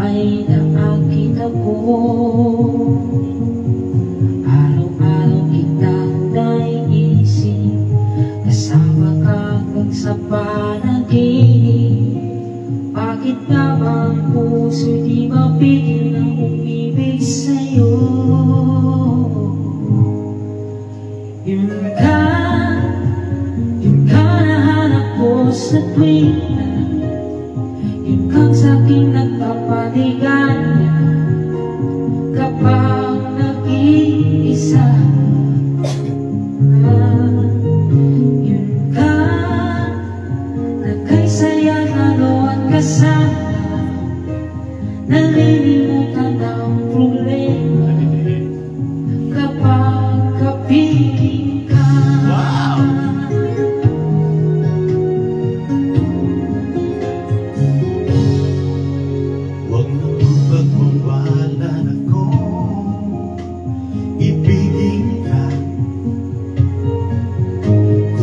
Ay nakakita ko, araw-araw kitang naiisip, kasama ka hanggang sa panaginip. Bakit nga ba ang puso'y di mapigil na umibig sa'yo? Yun ka nahanap ko sa tuwing yun kang sa'king nagpapaligaya kapag nag-iisa. Yun ka nagkaisaya lalo at kasama, nalilimutan ang problema kapag kapiling ka.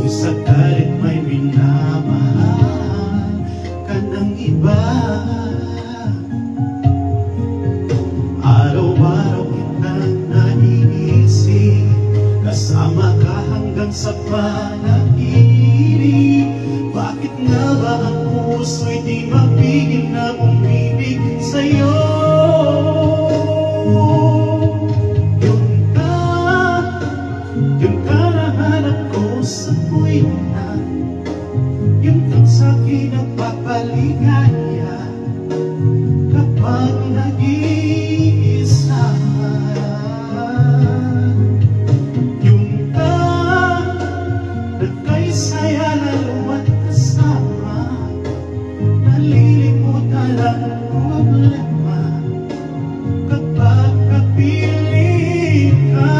Sakalit may minamahal ka ng iba, araw-araw kitang naiisip, kasama ka hanggang sa panaginip. Bakit nga ba ang puso'y di mapigil na umibig sa'yo? Yun ka nahanap ko sa tuwing yung kang sa'kin nagpapaligaya kapag nag-iisa. Yung ka nagkaisaya lalo at kasama, nalilimutan ang problema kapag kapiling ka.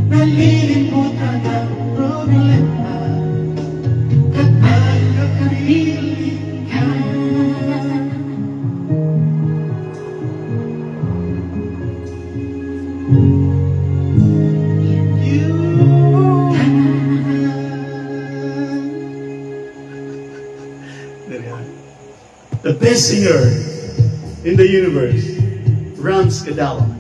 Nalilimutan ang problema kapag kapiling ka. The best singer in the universe, Rams Kadala.